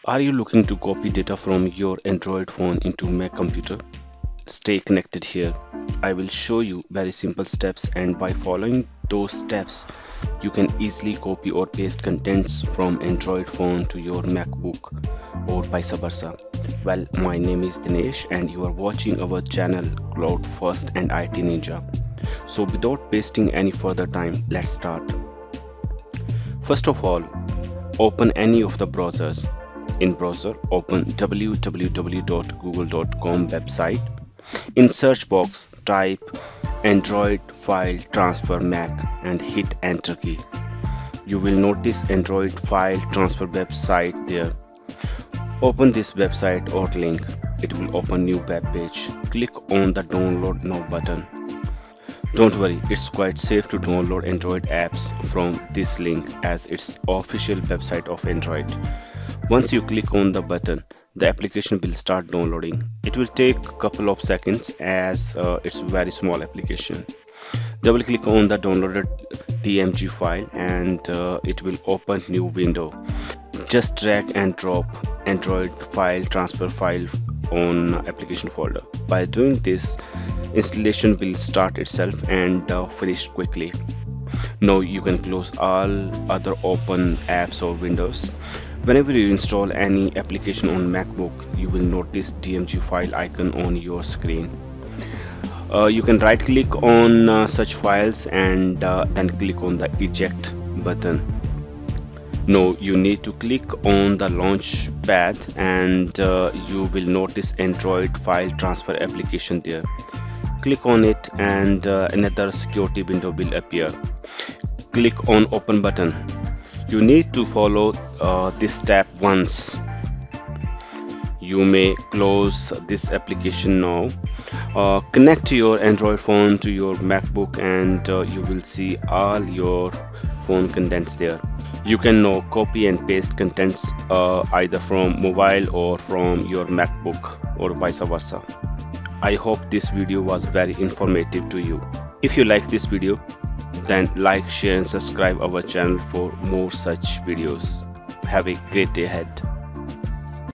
Are you looking to copy data from your Android phone into Mac computer? Stay connected here. I will show you very simple steps, and by following those steps, you can easily copy or paste contents from Android phone to your MacBook or vice versa. Well, my name is Dinesh and you are watching our channel Cloud First and IT Ninja. So without wasting any further time, let's start. First of all, open any of the browsers. In browser, open www.google.com website. In search box, type Android file transfer Mac and hit enter key. You will notice Android file transfer website there. Open this website or link. It will open new web page. Click on the download now button. Don't worry, it's quite safe to download Android apps from this link as it's official website of Android. Once you click on the button, the application will start downloading. It will take a couple of seconds as it's a very small application. Double click on the downloaded DMG file and it will open new window. Just drag and drop Android file transfer file on application folder. By doing this, installation will start itself and finish quickly. Now you can close all other open apps or windows. Whenever you install any application on MacBook, you will notice DMG file icon on your screen. You can right click on such files and then click on the eject button. Now you need to click on the launch pad and you will notice Android file transfer application there. Click on it and another security window will appear. Click on open button. You need to follow this step once. You may close this application now. Connect your Android phone to your MacBook and you will see all your phone contents there. You can now copy and paste contents either from mobile or from your MacBook or vice versa. I hope this video was very informative to you. If you like this video, then like, share and subscribe our channel for more such videos. Have a great day ahead.